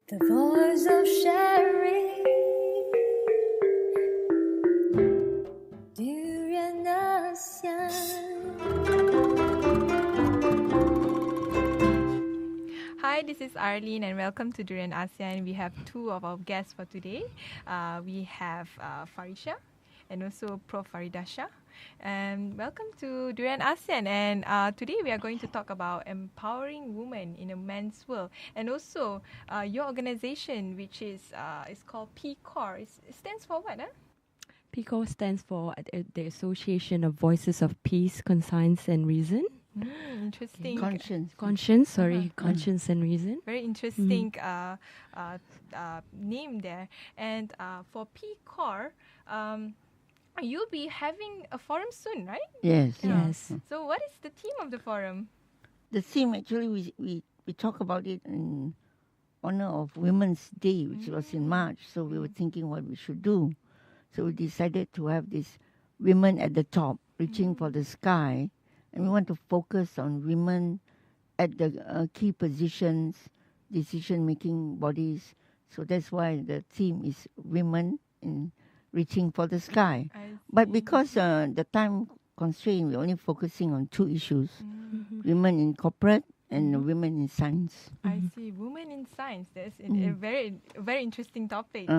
The voice of sharing Durian ASEAN. Hi, this is Arlene and welcome to Durian ASEAN. We have two of our guests for today. We have Farisya and also Prof. Farida Shah. And welcome to Durian ASEAN. And today we are going to talk about empowering women in a men's world. And also your organization, which is called PCORE. It stands for what? PCORE stands for the Association of Voices of Peace, Conscience and Reason. Interesting. Conscience and Reason. Very interesting name there. And for PCORE, you'll be having a forum soon, right? Yes. Yes. So what is the theme of the forum? The theme, actually, we talk about it in honor of Women's Day, which was in March. So we were thinking what we should do. So we decided to have this women at the top, reaching for the sky. And we want to focus on women at the key positions, decision-making bodies. So that's why the theme is women in reaching for the sky. But because the time constraint, we're only focusing on two issues, women in corporate and women in science. I see. Women in science. That's a very interesting topic.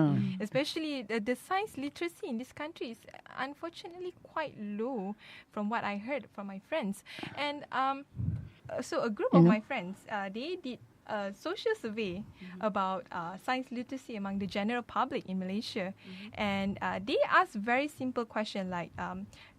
Especially the science literacy in this country is unfortunately quite low from what I heard from my friends. And so a group of my friends, they did a social survey about science literacy among the general public in Malaysia, and they asked very simple question like,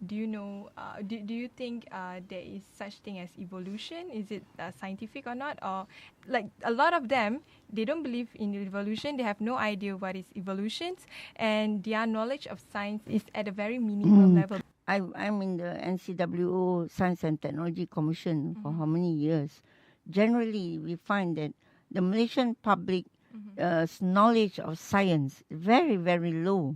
do you know? Do you think there is such thing as evolution? Is it scientific or not? Or like a lot of them, they don't believe in evolution. They have no idea what is evolution, and their knowledge of science is at a very minimal level. I'm in the NCWO Science and Technology Commission for how many years? Generally, we find that the Malaysian public's knowledge of science is very, very low,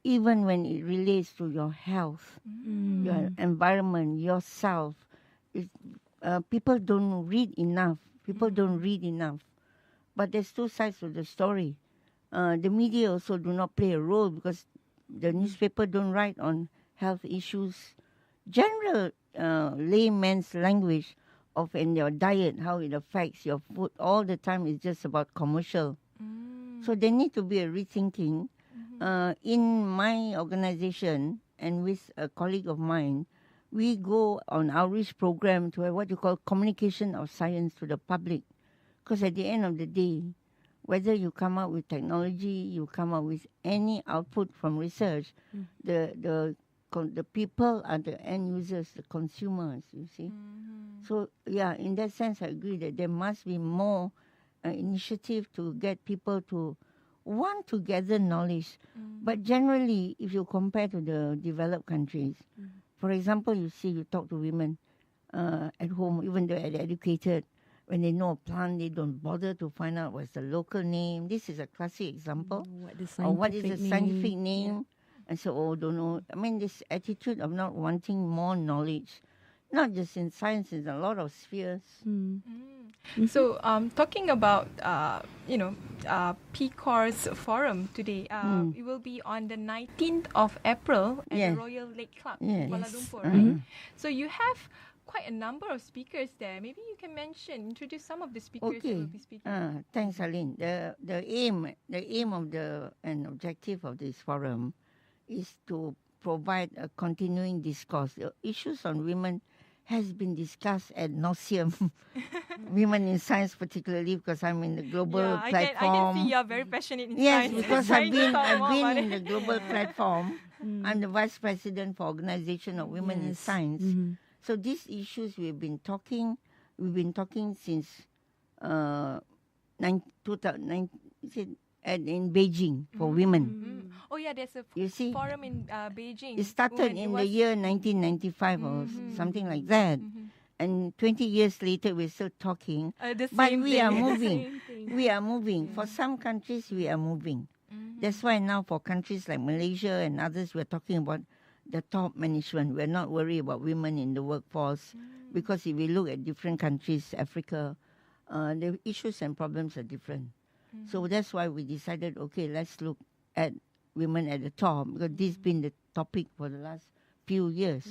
even when it relates to your health, your environment, yourself. People don't read enough. But there's two sides to the story. The media also do not play a role because the newspaper don't write on health issues. General layman's language of in your diet, how it affects your food all the time is just about commercial. So there need to be a rethinking. In my organization and with a colleague of mine, we go on outreach program to have what you call communication of science to the public. Because at the end of the day, whether you come up with technology, you come up with any output from research, the people are the end users, the consumers, you see. So, yeah, in that sense, I agree that there must be more initiative to get people to want to gather knowledge. But generally, if you compare to the developed countries, for example, you talk to women at home, even though they're educated, when they know a plant, they don't bother to find out what's the local name. This is a classic example. What is the scientific name? Yeah. And so, don't know. I mean, this attitude of not wanting more knowledge, not just in science, in a lot of spheres. So, talking about, PCORE's forum today, it will be on the 19th of April at the Royal Lake Club, Kuala Lumpur, right? So, you have quite a number of speakers there. Maybe you can introduce some of the speakers who will be speaking. Thanks, Arlene. The aim of and objective of this forum is to provide a continuing discourse. The issues on women has been discussed ad nauseum. Women in science, particularly because I'm in the global platform. I can see you're very passionate in science. Yes, because I've been in the global platform. I'm the vice president for Organization of Women in Science. So these issues we've been talking since 2009. In Beijing for women. Oh yeah, there's a forum in Beijing. It started in the year 1995 or something like that. And 20 years later, we're still talking. But we are moving. We are moving. For some countries, we are moving. That's why now for countries like Malaysia and others, we're talking about the top management. We're not worried about women in the workforce. Because if we look at different countries, Africa, the issues and problems are different. So that's why we decided, okay, let's look at women at the top, because this has been the topic for the last few years.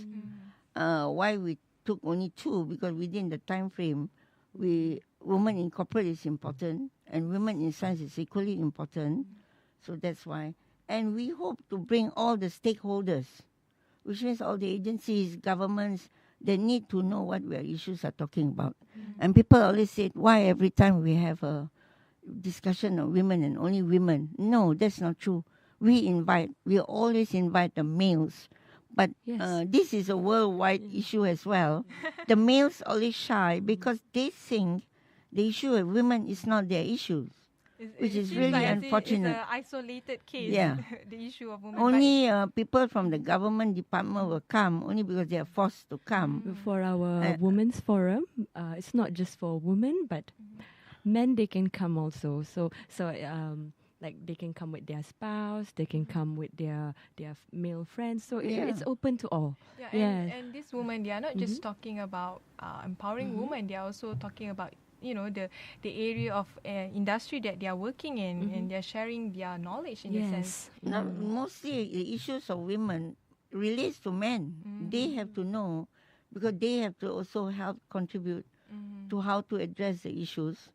Why we took only 2? Because within the time frame, women in corporate is important, and women in science is equally important. So that's why. And we hope to bring all the stakeholders, which means all the agencies, governments, they need to know what our issues are talking about. And people always say, why every time we have a discussion of women and only women? No, that's not true. We always invite the males. But this is a worldwide issue as well. The males always shy because they think the issue of women is not their issues, which is really unfortunate. It's an isolated case, the issue of women. Only people from the government department will come, only because they are forced to come. For our women's forum, it's not just for women, but men, they can come also. So like they can come with their spouse, they can come with their male friends. So it's open to all. And these women, they are not just talking about empowering women. They are also talking about the area of industry that they are working in, and they are sharing their knowledge in a sense. Now, mostly the issues of women relates to men. They have to know, because they have to also help contribute to how to address the issues.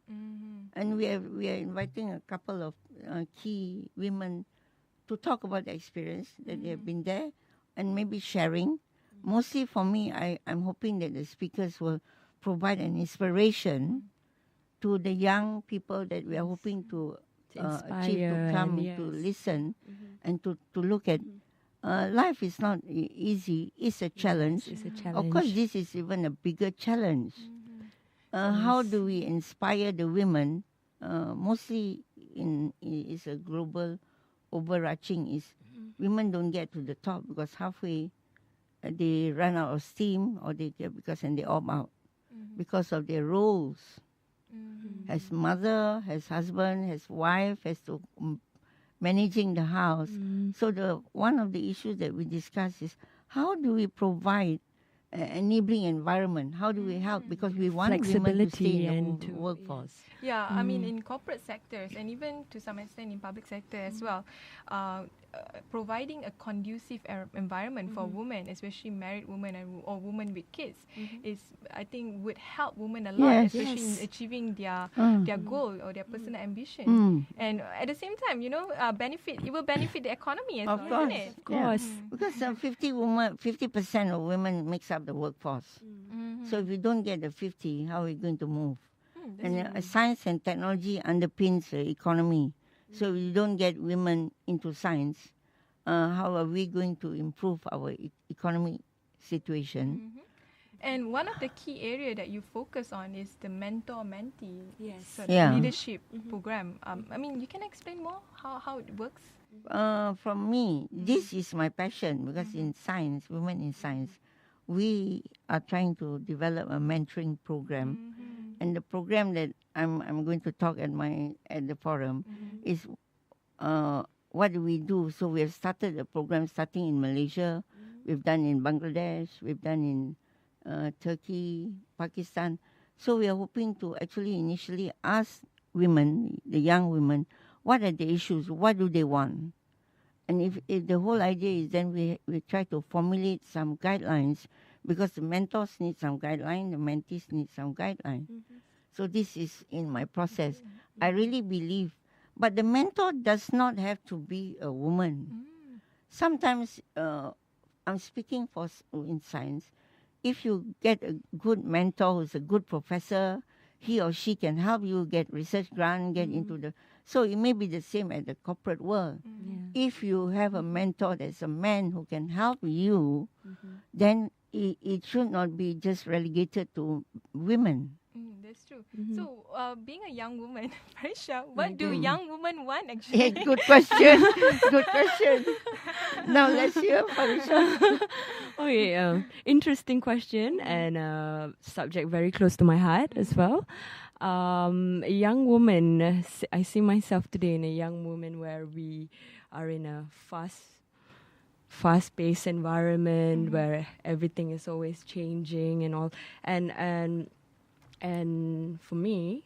And we are inviting a couple of key women to talk about the experience that they have been there, and maybe sharing. Mostly for me, I'm hoping that the speakers will provide an inspiration to the young people that we are hoping to achieve, to come to listen and to look at. Life is not easy. It's a challenge. It's a challenge. Of course, this is even a bigger challenge. How do we inspire the women? Mostly is a global overarching is women don't get to the top because halfway they run out of steam, or they opt out because of their roles. As mother, as husband, as wife, as to managing the house. So one of the issues that we discuss is how do we provide enabling environment? How do we help? Because we want women to stay in the workforce. Yeah, I mean, in corporate sectors and even to some extent in public sector as well, providing a conducive environment for women, especially married women or women with kids, is, I think, would help women a lot, especially in achieving their goal or their personal ambition. And at the same time, it will benefit the economy as well, isn't it? Of course. Because 50% of women makes up the workforce. So if you don't get the 50, how are we going to move? And science and technology underpins the economy. So if you don't get women into science, how are we going to improve our economic situation? And one of the key areas that you focus on is the mentor-mentee leadership program. I mean, you can explain more how it works? From me, this is my passion, because in science, women in science, we are trying to develop a mentoring program. And the program that I'm going to talk at the forum is what do we do. So we have started a program starting in Malaysia. We've done in Bangladesh. We've done in Turkey, Pakistan. So we are hoping to actually initially ask women, the young women, what are the issues? What do they want? And if the whole idea is then we try to formulate some guidelines, because the mentors need some guideline, the mentees need some guideline. So this is in my process. I really believe, but the mentor does not have to be a woman. Sometimes I'm speaking in science. If you get a good mentor who's a good professor, he or she can help you get research grant, get into the. So it may be the same at the corporate world. If you have a mentor that's a man who can help you, then it should not be just relegated to women. That's true. So, being a young woman, Farisya, what do young women want actually? Yeah, good question. Good question. Now let's hear Farisya. Okay, interesting question, and subject very close to my heart as well. A young woman, I see myself today in a young woman where we are in a fast-paced environment where everything is always changing and all. And for me,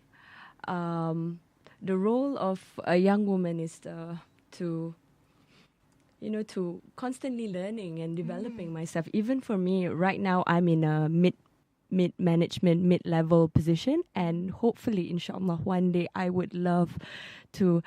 the role of a young woman is to to constantly learning and developing myself. Even for me, right now, I'm in a mid-management, mid-level position, and hopefully, inshallah, one day I would love to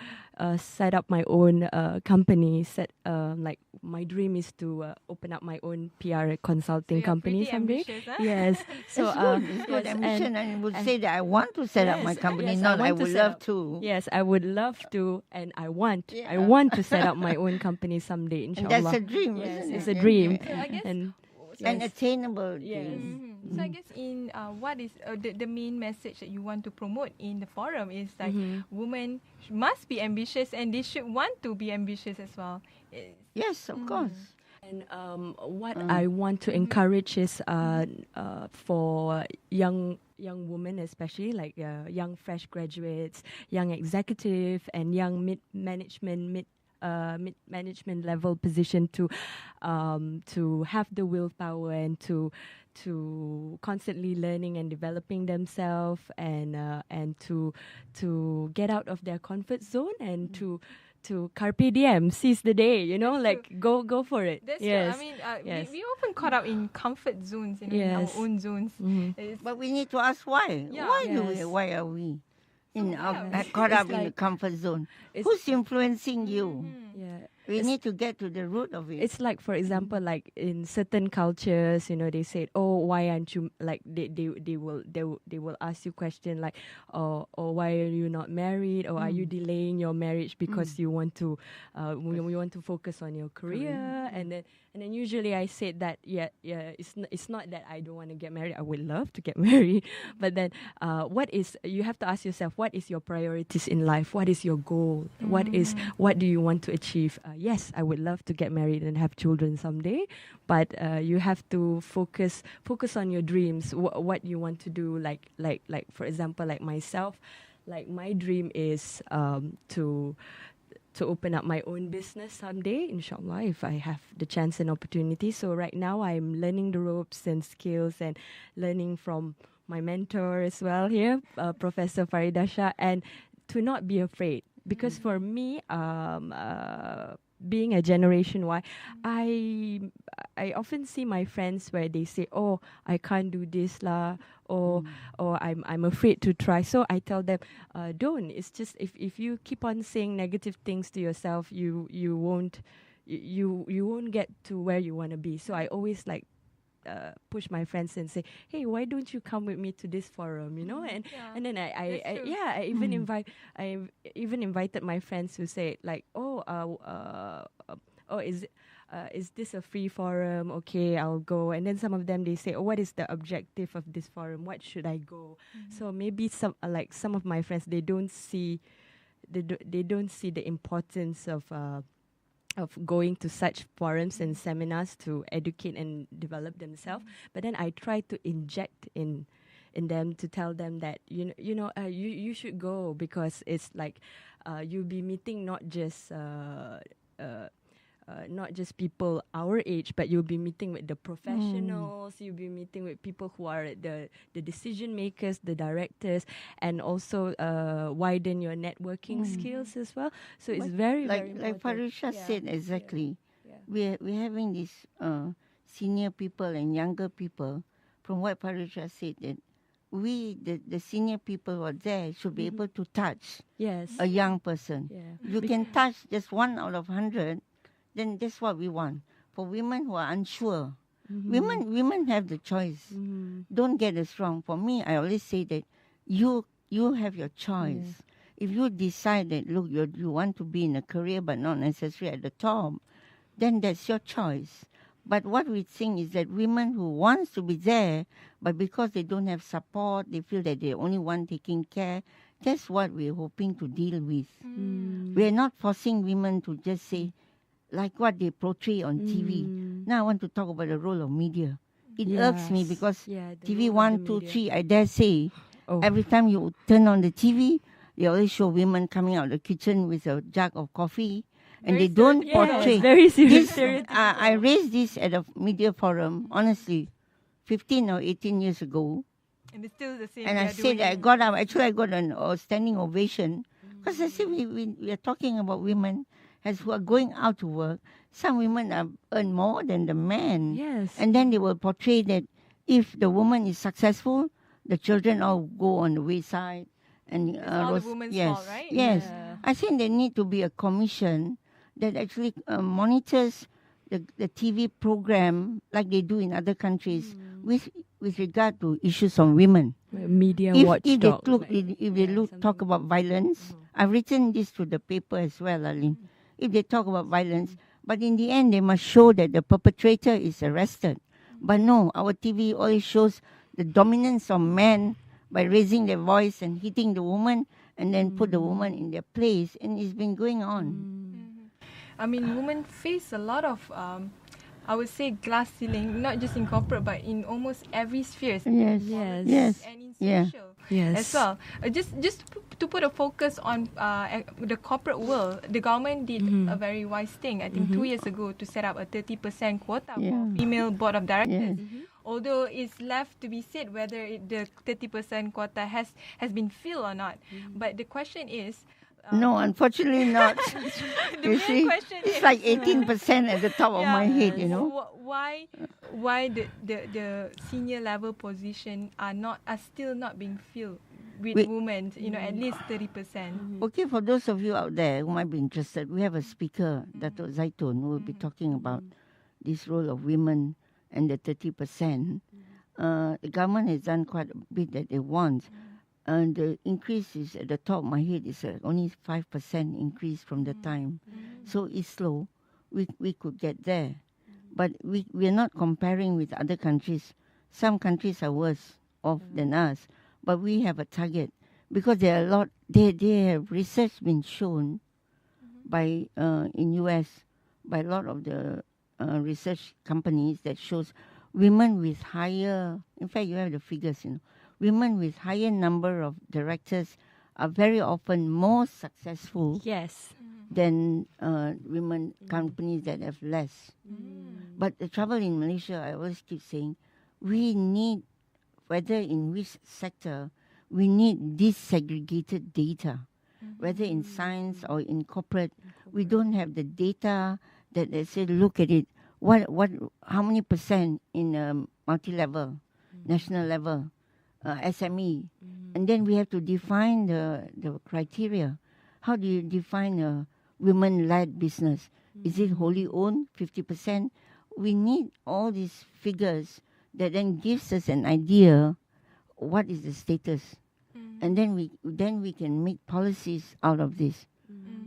set up my own company. Like my dream is to open up my own PR consulting So you're company pretty someday. ambitious, huh? Yes. So It's good yes, ambition, and would say that I want to set up my company, yes, not I want to would set love up- to. Yes, I would love to, and I want. I Yeah. want to set up my own company someday, And inshallah. that's a dream, Yes, isn't it's it? a dream. So I guess And An yes. attainable Yes. dream. So I guess in what is the main message that you want to promote in the forum is like women must be ambitious and they should want to be ambitious as well. Yes, of course. And what I want to encourage is for young women, especially like young fresh graduates, young executive, and young mid management level position to have the willpower and to constantly learning and developing themselves and to get out of their comfort zone and to carpe diem, seize the day, That's like go for it. That's yes. true. I mean, Yes. we often caught up in comfort zones, in our Yes. own zones. It's- But we need to ask why. Yeah. Why are we yeah, caught it's up in the like- comfort zone? it's- Who's influencing you? Yeah. We need to get to the root of it. It's like, for example, like in certain cultures, they said, "Oh, why aren't you like?" They will ask you question like, "Oh, why are you not married? Or are you delaying your marriage because you want to, you want to focus on your career?" And then usually I said that it's not that I don't want to get married. I would love to get married, but then you have to ask yourself, what is your priorities in life? What is your goal? What do you want to achieve? Yes, I would love to get married and have children someday, but you have to focus on your dreams. What you want to do? Like for example, like myself, like my dream is to open up my own business someday, inshallah, if I have the chance and opportunity. So right now I'm learning the ropes and skills and learning from my mentor as well here, Professor Farida Shah, and to not be afraid. Because for me, being a Generation Y, I often see my friends where they say, "Oh, I can't do this lah," or I'm afraid to try. So I tell them, don't. It's just if you keep on saying negative things to yourself, you won't get to where you want to be. So I always like push my friends and say, "Hey, why don't you come with me to this forum?" And then I even invited my friends who say like, is this a free forum? Okay, I'll go. And then some of them, they say, "Oh, what is the objective of this forum? What should I go?" So maybe some of my friends, they don't see the importance of going to such forums and seminars to educate and develop themselves. But then I try to inject in them to tell them that you should go, because it's like you'll be meeting not just people our age, but you'll be meeting with the professionals, you'll be meeting with people who are the decision makers, the directors, and also widen your networking skills as well. So it's very, very important. Like Farisya said exactly. Yeah. We're having these senior people and younger people. From what Farisya said, that we, the senior people who are there, should be able to touch a young person. Yeah. You can touch just 1 out of 100, then that's what we want. For women who are unsure, women have the choice. Don't get us wrong. For me, I always say that you have your choice. If you decide that, look, you want to be in a career but not necessarily at the top, then that's your choice. But what we think is that women who wants to be there, but because they don't have support, they feel that they're only one taking care, that's what we're hoping to deal with. We're not forcing women to just say, like what they portray on TV. Now I want to talk about the role of media. It irks me because the TV role of 1, the 2, media. 3, I dare say, every time you turn on the TV, they always show women coming out of the kitchen with a jug of coffee, and Very they don't Yes, portray. very serious. I raised this at a media forum, honestly, 15 or 18 years ago. And it's still the same. And they I are said doing that I it. got up. Actually, I got a standing ovation Because I see we are talking about women as who are going out to work. Some women earn more than the men. Yes. And then they will portray that if the woman is successful, the children all go on the wayside. And It's all the woman's yes, fault, right? Yes. Yeah. I think there need to be a commission that actually monitors the TV program like they do in other countries with regard to issues on women. Media If watchdog. they talk about violence, I've written this to the paper as well, Arlene. If they talk about violence, but in the end they must show that the perpetrator is arrested. But no, our TV always shows the dominance of men by raising their voice and hitting the woman and then put the woman in their place, and it's been going on. I mean, women face a lot of, I would say, glass ceiling, not just in corporate, but in almost every sphere. Yes. Yes. Yes. And in Yeah. social Yes. as well. Just to put a focus on the corporate world, the government did a very wise thing, I think 2 years ago, to set up a 30% quota for female board of directors. Yes. Although it's left to be said whether the 30% quota has been filled or not. But the question is, No, unfortunately not. the You main see, question it's is, like 18% at the top of my head, you know. Why the senior level position are still not being filled with women, at least 30%. Okay, for those of you out there who might be interested, we have a speaker, Dato' Zaitun, who will be talking about this role of women and the 30%. The government has done quite a bit that they want. And the increase is at the top of my head is only 5% increase from the time. So it's slow. We could get there. But we are not comparing with other countries. Some countries are worse off than us. But we have a target. Because there are a lot, they have research been shown by in US by a lot of the research companies that shows women with higher, in fact you have the figures, women with higher number of directors are very often more successful Yes. than women companies that have less. But the trouble in Malaysia, I always keep saying, we need, whether in which sector, we need disaggregated data. Whether in science or in corporate, we don't have the data that they say, look at it, how many percent in multi-level, national level, SME, and then we have to define the criteria. How do you define a women-led business? Is it wholly owned, 50%? We need all these figures that then gives us an idea what is the status, and then we can make policies out of this.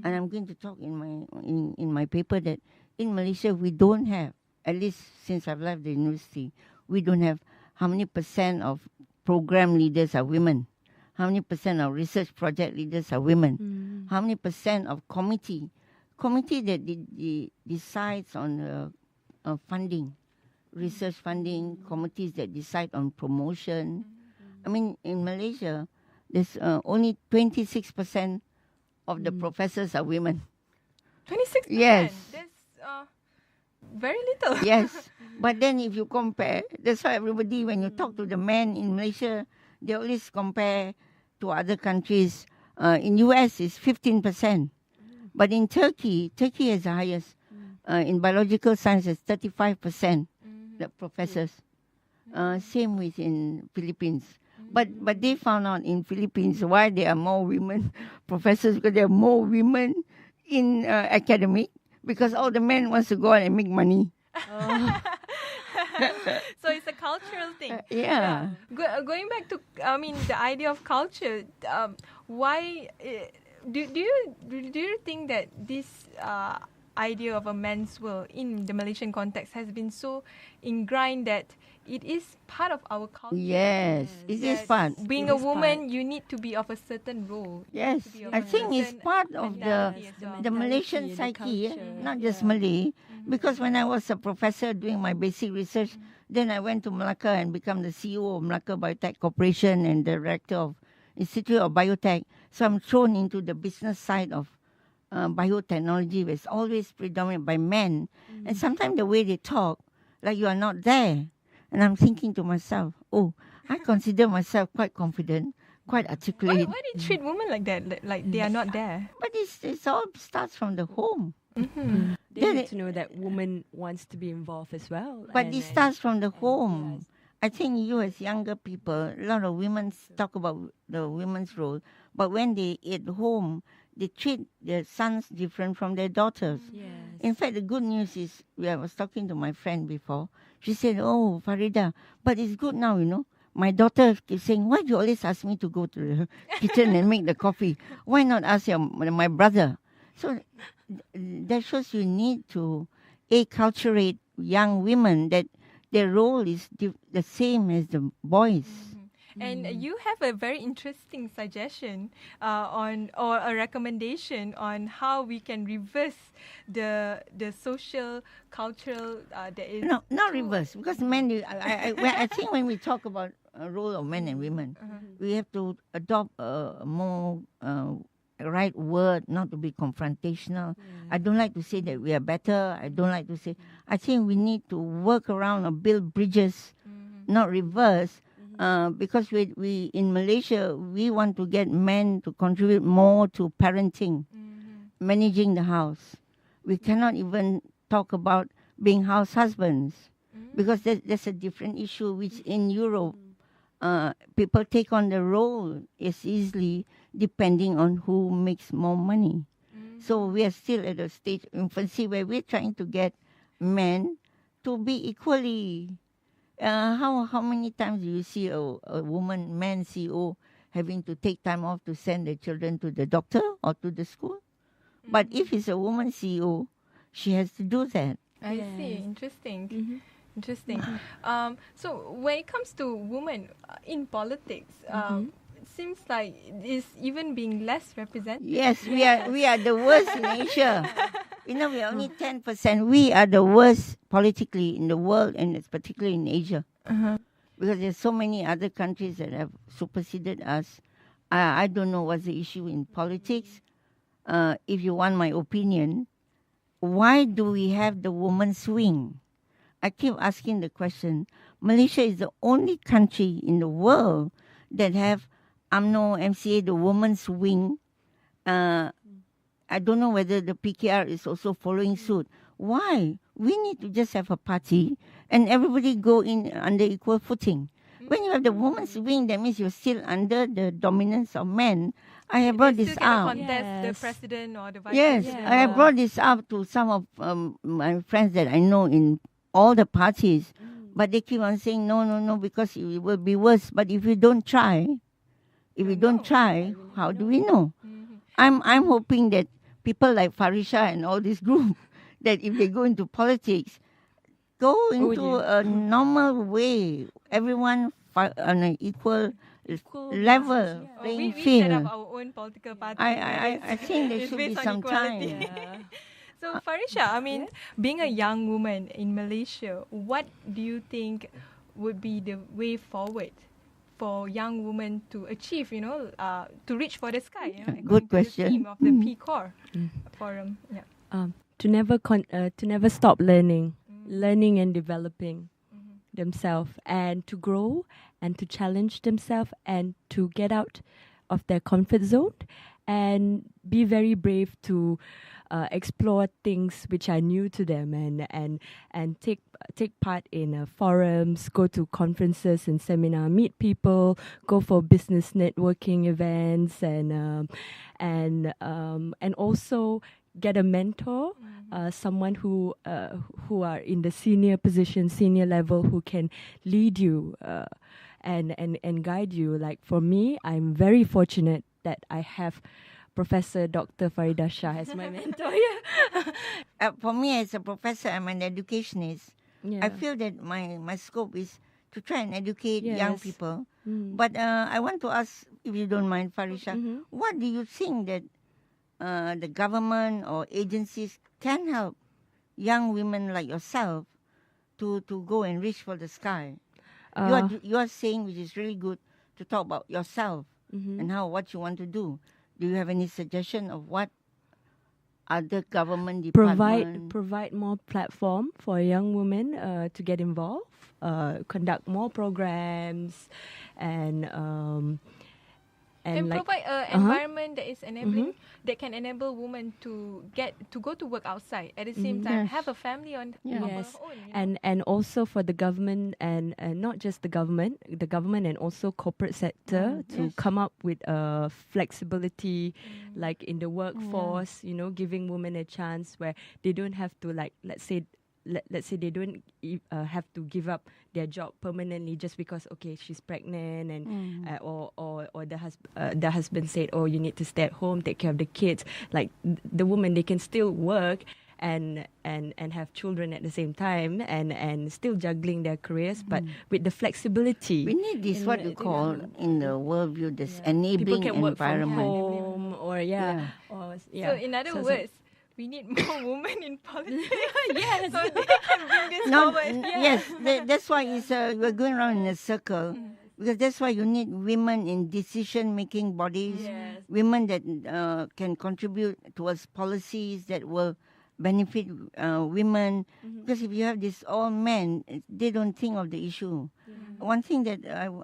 And I'm going to talk in my paper that in Malaysia we don't have, at least since I've left the university, we don't have how many percent of program leaders are women, how many percent of research project leaders are women, how many percent of committee that decides on funding, research funding, committees that decide on promotion. I mean, in Malaysia, there's only 26% of the professors are women. 26%? Yes. That's very little. Yes. But then if you compare, that's why everybody, when you talk to the men in Malaysia, they always compare to other countries. In US, it's 15%. But in Turkey has the highest. In biological sciences, 35%, the professors. Same with in Philippines. But they found out in Philippines why there are more women professors, because there are more women in academic, because all the men wants to go out and make money. So it's a cultural thing. Yeah. Going back to, the idea of culture. Why do you think that this idea of a man's will in the Malaysian context has been so ingrained that it is part of our culture? Yes, it is part. Being a woman, you need to be of a certain role. Yes, I think it's part of the Malaysian psyche, not just Malay. Because when I was a professor doing my basic research, then I went to Melaka and become the CEO of Melaka Biotech Corporation and director of Institute of Biotech. So I'm thrown into the business side of biotechnology, which is always predominant by men. And sometimes the way they talk, like you are not there. And I'm thinking to myself, I consider myself quite confident, quite articulate. Why do you treat women like that? Like they are not there? But it's all starts from the home. They need to know that woman wants to be involved as well. But it starts from the home. yes. I think you as younger people, a lot of women talk about the women's role, but when they at home, they treat their sons different from their daughters. Yes. In fact, the good news is, I was talking to my friend before. She said, "Oh, Farida, but it's good now, you know. My daughter keeps saying, why do you always ask me to go to the kitchen and make the coffee? Why not ask my brother?" So that shows you need to acculturate young women that their role is the same as the boys. And you have a very interesting suggestion or a recommendation on how we can reverse the social cultural that is No, not reverse, because men. I think when we talk about a role of men and women, we have to adopt a more right word, not to be confrontational. I don't like to say that we are better. I don't like to say. I think we need to work around or build bridges, not reverse. Because we in Malaysia, we want to get men to contribute more to parenting, managing the house. We cannot even talk about being house husbands, because that's a different issue, which in Europe, people take on the role as easily depending on who makes more money. So we are still at a stage of infancy where we're trying to get men to be equally. How many times do you see a man CEO having to take time off to send their children to the doctor or to the school? But if it's a woman CEO, she has to do that. I see. Interesting. Interesting. So when it comes to women in politics, it seems like it's even being less represented. Yes, we are the worst in Asia. You know, we are only 10%. We are the worst politically in the world, and it's particularly in Asia. Because there's so many other countries that have superseded us. I don't know what's the issue in politics. If you want my opinion, why do we have the women's wing? I keep asking the question. Malaysia is the only country in the world that have UMNO, MCA, the women's wing. I don't know whether the PKR is also following suit. Why? We need to just have a party and everybody go in under equal footing. When you have the women's wing, that means you're still under the dominance of men. I have brought this up. Contest the president or the vice Yes, president. I have brought this up to some of my friends that I know in all the parties. But they keep on saying, no, because it will be worse. But if we don't try, how do we know? I'm hoping that people like Farisya and all this group, that if they go into politics, go into a normal way. Everyone on an equal level, playing we field. set up our own political party. I think there It's should be based on some equality. time. So Farisya, I mean, being a young woman in Malaysia, what do you think would be the way forward for young women to achieve, to reach for the sky? Good according to question. The theme of the PCORE forum. Yeah. To never stop learning and developing themselves, and to grow and to challenge themselves and to get out of their comfort zone and be very brave to explore things which are new to them, and take part in forums, go to conferences and seminar, meet people, go for business networking events, and also get a mentor, someone who are in the senior position, senior level, who can lead you and guide you. Like for me, I'm very fortunate that I have Professor Dr. Farida Shah as my mentor. For me, as a professor, I'm an educationist. Yeah. I feel that my scope is to try and educate young Yes. people. But I want to ask, if you don't mind, Farisya, what do you think that the government or agencies can help young women like yourself to go and reach for the sky? You are saying, which is really good, to talk about yourself and what you want to do. Do you have any suggestion of what other government department provide more platform for young women to get involved, conduct more programs, and and like provide an environment that is enabling, that can enable women to go to work outside at the same time, Yes. have a family of yes, her own. You know? and also for the government and not just the government and also corporate sector to Yes. come up with flexibility, like in the workforce, giving women a chance where they don't have to, like, let's say they don't have to give up their job permanently just because she's pregnant and or the husband said, oh, you need to stay at home, take care of the kids. Like the woman, they can still work and have children at the same time and still juggling their careers, but with the flexibility. We need this, what you call in the worldview, this People enabling can work from environment. home or So in other words, we need more women in politics. Yes. So they can bring this forward. Yes, that's why we're going around in a circle. Because that's why you need women in decision-making bodies, women that can contribute towards policies that will benefit women. Because if you have this all men, they don't think of the issue. One thing that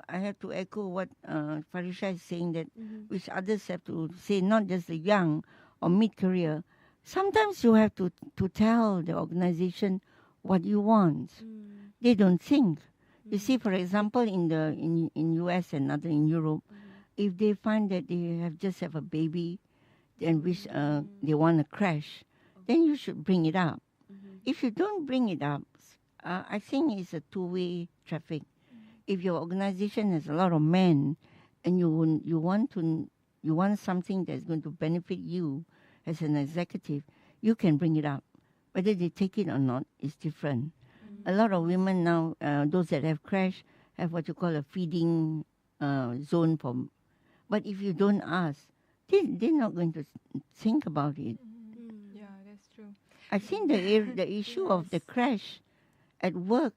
I have to echo what Farisya is saying, that which others have to say, not just the young or mid-career. Sometimes you have to tell the organization what you want. They don't think. You see, for example, in US and other in Europe, if they find that they just have a baby and which they want to crash, then you should bring it up. If you don't bring it up, I think it's a two-way traffic. If your organization has a lot of men and you want something that's going to benefit you as an executive, you can bring it up. Whether they take it or not is different. A lot of women now, those that have crashed, have what you call a feeding zone for. But if you don't ask, they're not going to think about it. Yeah, that's true. I think the issue of the crash at work,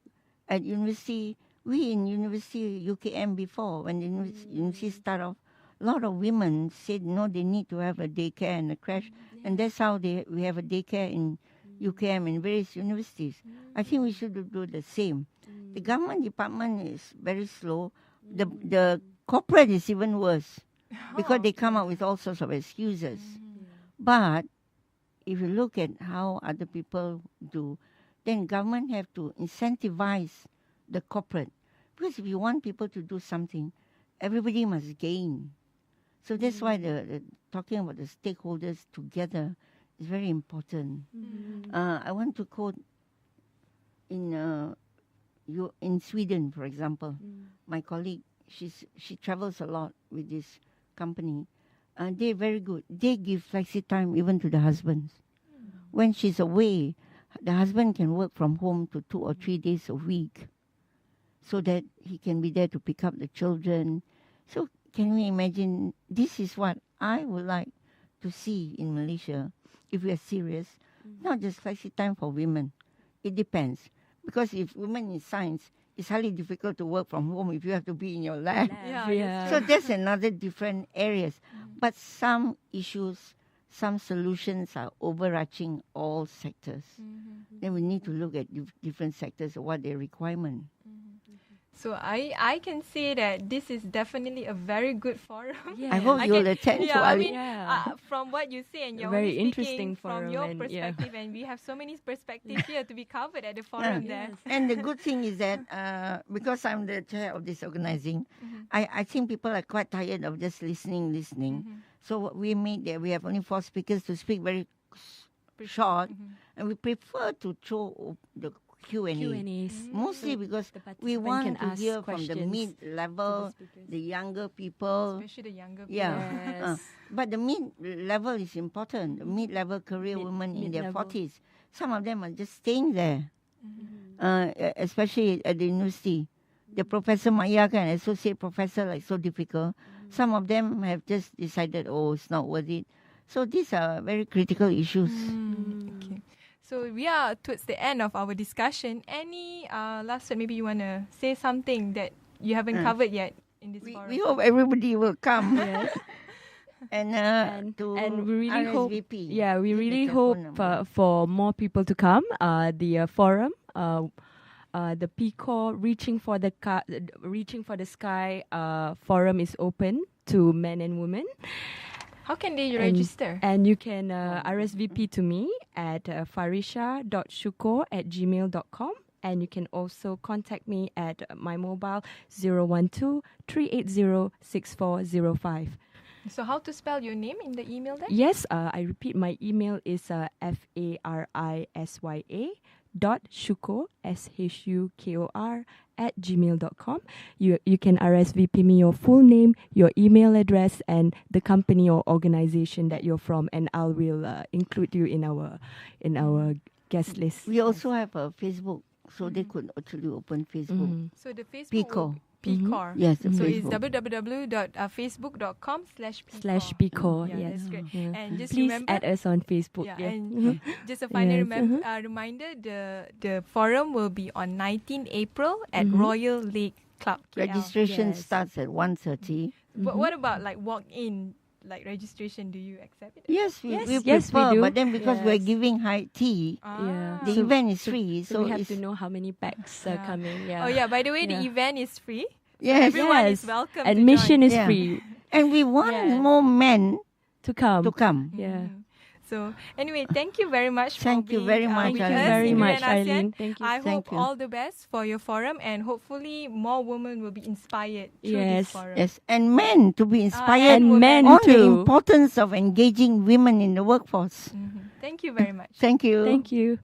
at university, we in university UKM before, when the university started off, a lot of women said no, they need to have a daycare and a crash, and that's how we have a daycare in UKM and various universities. I think we should do the same. The government department is very slow. The corporate is even worse because they come up with all sorts of excuses. But if you look at how other people do, then government have to incentivize the corporate, because if you want people to do something, everybody must gain. So that's why the talking about the stakeholders together is very important. I want to quote in Sweden, for example. My colleague, she travels a lot with this company, and they're very good. They give flexi time even to the husbands. When she's away, the husband can work from home to 2 or 3 days a week, so that he can be there to pick up the children. So can we imagine? This is what I would like to see in Malaysia, if we are serious. Not just flexi time for women. It depends. Because if women in science, it's highly difficult to work from home if you have to be in your lab. So that's another different areas. But some issues, some solutions are overarching all sectors. Then we need to look at different sectors, what their requirement. So I can say that this is definitely a very good forum. I hope you'll attend to I mean, from what you say, and you're very only interesting speaking from forum, your and perspective, and we have so many perspectives here to be covered at the forum there. And the good thing is that because I'm the chair of this organizing, I think people are quite tired of just listening. So what we made there, we have only 4 speakers to speak very short, and we prefer to throw the Q&As. Mostly because we want to hear from the mid-level, the younger people. Especially the younger people. Yeah. But the mid-level is important. The mid-level career women in their 40s. Some of them are just staying there, especially at the university. The Professor Maya and associate professor, like, so difficult. Some of them have just decided, it's not worth it. So these are very critical issues. Okay. So we are towards the end of our discussion. Any last word? Maybe you want to say something that you haven't covered yet in this forum. We hope everybody will come. And we really hope. RSVP. We really hope for more people to come. The forum the PCORE Reaching for the Sky forum is open to men and women. How can they register? And you can RSVP to me at farisya.shukor@gmail.com. And you can also contact me at my mobile 012-380-6405. So how to spell your name in the email then? Yes, I repeat, my email is farisya.shukor, SHUKOR, @gmail.com. You can RSVP me your full name, your email address, and the company or organization that you're from, and I will include you in our guest list. We also have a Facebook, so they could actually open Facebook. So the Facebook PCORE. PCORE. Yes, the So Facebook. it's www.facebook.com/PCORE. PCORE, Yeah, yes. that's great. Yeah. And just Please remember, add us on Facebook. yeah, Yeah. and just a final Yes, reminder, the forum will be on 19 April at Royal Lake Club. KL. Registration Yes. starts at 1:30. But what about like walk-in registration? Do you accept it? Yes, we Yes, we prefer, do. but then because we're Yes. giving high tea, Yeah. the event is free, So we have it's, to know how many packs are coming. Yeah. Oh yeah. By the way, the Yeah. event is free. yes, Everyone Yes. is welcome. Admission to is Yeah. free and we want Yes. more men to come. to come. join. Yeah. So anyway, thank you very much. Thank for you being, very much, with Thank you us very in much, Grand ASEAN. Arlene. Thank you. I Thank hope you. all the best for your forum, and hopefully more women will be inspired through Yes. this forum. Yes, and men to be inspired And men on the too. importance of engaging women in the workforce. Thank you very much. Thank you. Thank you.